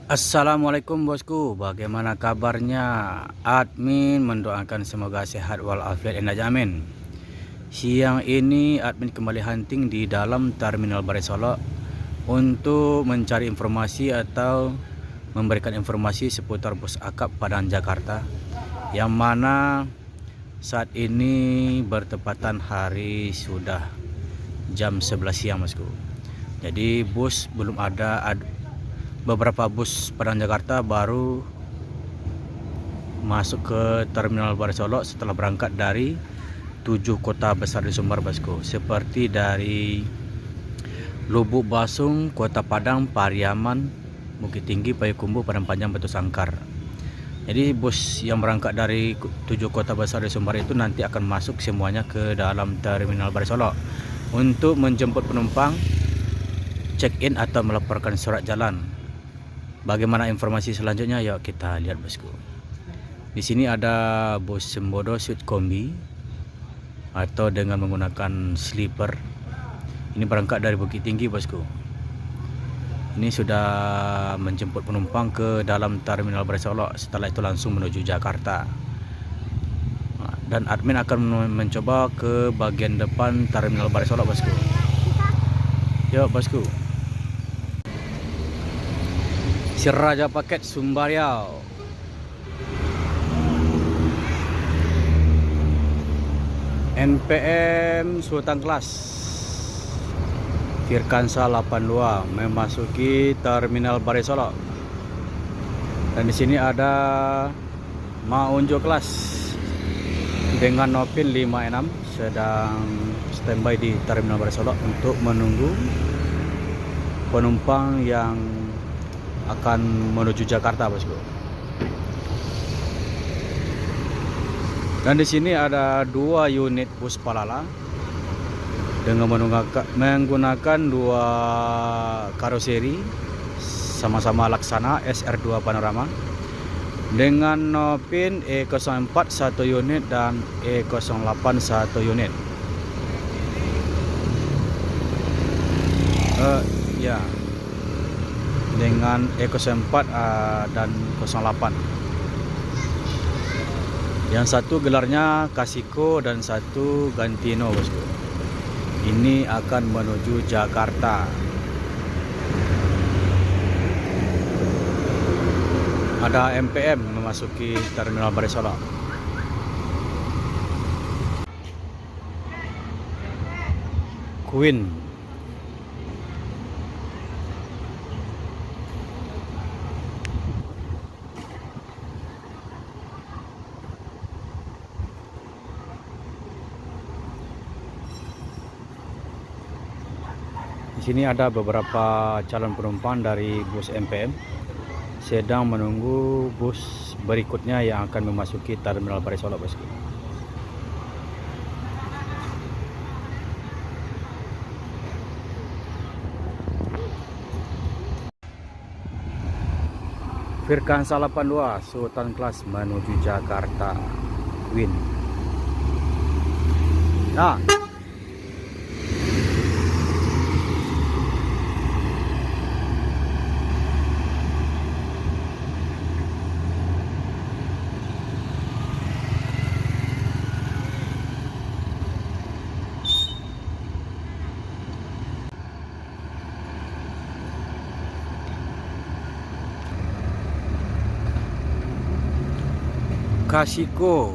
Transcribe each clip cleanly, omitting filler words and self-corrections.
Assalamualaikum bosku, bagaimana kabarnya? Admin mendoakan semoga sehat walafiat amin. Siang ini admin kembali hunting di dalam Terminal Barai Solok untuk mencari informasi atau memberikan informasi seputar bus akap Padang Jakarta, yang mana saat ini bertepatan hari sudah jam 11 siang bosku. Jadi bus belum ada. Beberapa bus Padang Jakarta baru masuk ke Terminal Barai Solok setelah berangkat dari 7 kota besar di Sumbar bosku, seperti dari Lubuk Basung, Kota Padang, Pariaman, Bukit Tinggi, Payakumbuh, Padang Panjang, Batu Sangkar. Jadi bus yang berangkat dari 7 kota besar di Sumbar itu nanti akan masuk semuanya ke dalam Terminal Barai Solok untuk menjemput penumpang, check-in atau melaporkan surat jalan. Bagaimana informasi selanjutnya? Yuk kita lihat bosku. Di sini ada bus Sembodo Suite Kombi atau dengan menggunakan sleeper. Ini berangkat dari Bukit Tinggi bosku. Ini sudah menjemput penumpang ke dalam Terminal Barai Solok. Setelah itu langsung menuju Jakarta. Dan admin akan mencoba ke bagian depan Terminal Barai Solok bosku. Yuk bosku. Si Raja Paket Sumbar Riau. NPM Sultan Kelas Firkansa 82 memasuki Terminal Barai Solok. Dan di sini ada Maunjo Kelas dengan Nopin 56 sedang standby di Terminal Barai Solok untuk menunggu penumpang yang akan menuju Jakarta bosku. Dan di sini ada 2 unit bus Palala dengan menggunakan 2 karoseri sama-sama Laksana SR2 Panorama dengan Nopin E04 1 unit dan E08 1 unit. Ya, dengan E04 dan 08. Yang satu gelarnya Kasiko dan satu Gantino bosku. Ini akan menuju Jakarta. Ada MPM memasuki Terminal Barai Solok. Queen. Di sini ada beberapa calon penumpang dari bus MPM sedang menunggu bus berikutnya yang akan memasuki Terminal Barai Solok bosku. Firkansa 82 Sultan Kelas menuju Jakarta. Win. Nah, Kasiko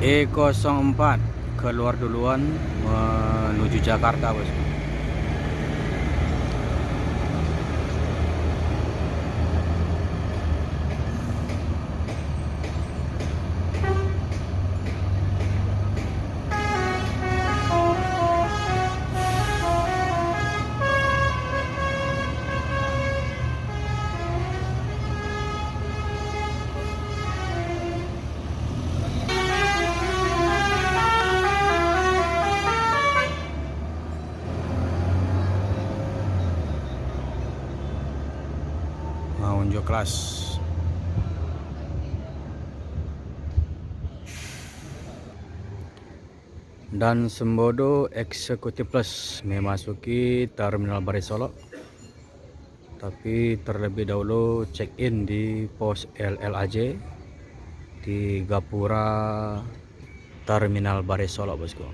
E04 keluar duluan menuju Jakarta bosku. Unjuk kelas. Dan Sembodo Executive Plus memasuki Terminal Barai Solok. tapi terlebih dahulu check in di pos LLAJ di Gapura Terminal Bare Solok bosku.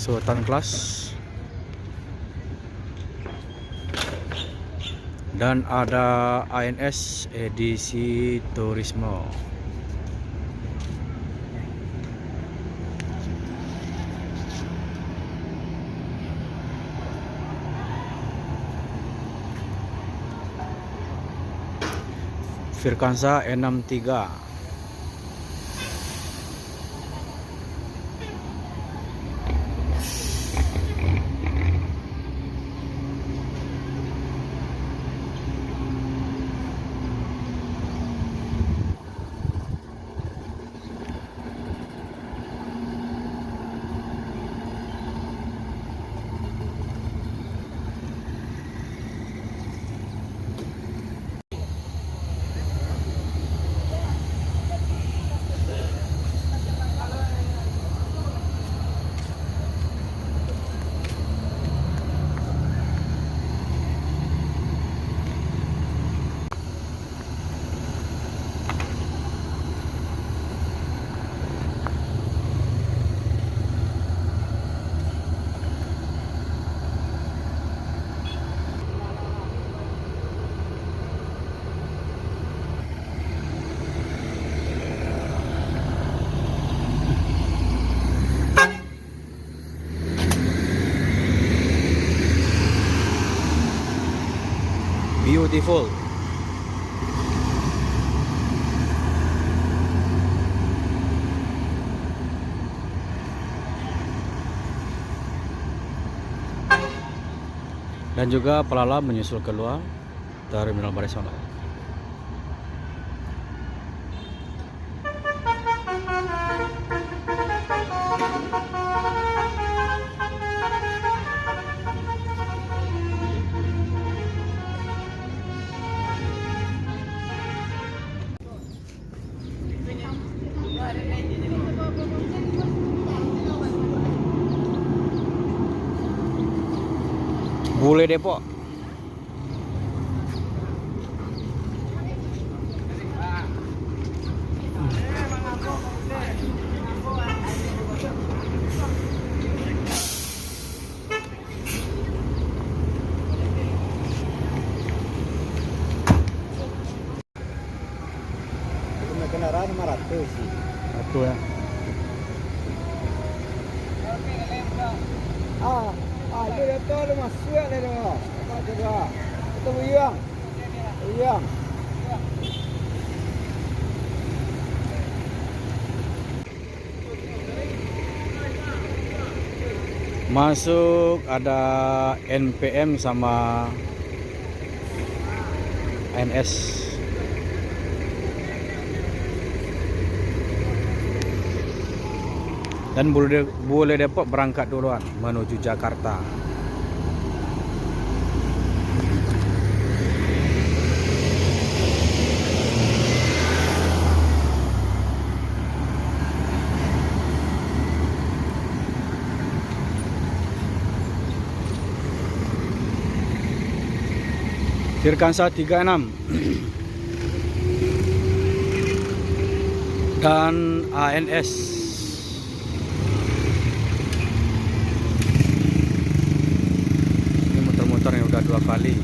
Sultan Class dan ada ANS edisi Turismo. Firkansa 63. Beautiful. Dan juga pelala menyusul keluar Terminal Bare Solok. Bule Depok. Kendaraan 500 sih. Satu ya. Itu dia tuh ada masuk ya dia. Apa coba? Itu Buyang. Buyang. Masuk ada NPM sama NS. Dan Bule Depok berangkat duluan menuju Jakarta. Firkansa 36 dan ANS. Motor yang udah 2 kali.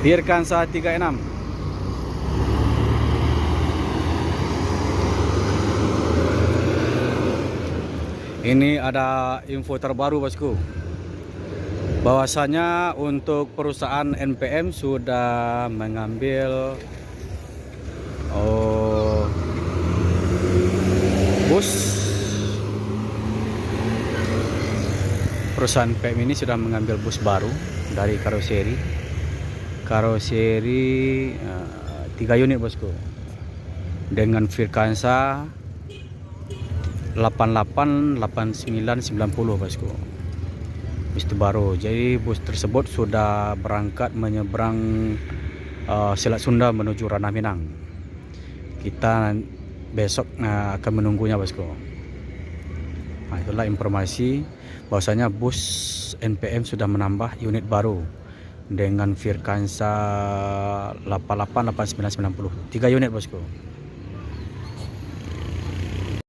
Firkansa 36. Ini ada info terbaru bosku, bahwasanya untuk perusahaan NPM sudah mengambil bus. Perusahaan NPM ini sudah mengambil bus baru dari karoseri 3 unit bosku, dengan Firkansa 88, 89, 90 bosku. Bus baru. Jadi bus tersebut sudah berangkat menyeberang Selat Sunda menuju Ranah Minang. Kita besok akan menunggunya bosku. Nah, itulah informasi bahwasanya bus NPM sudah menambah unit baru dengan Firkansa 88, 89, 90. 3 unit bosku.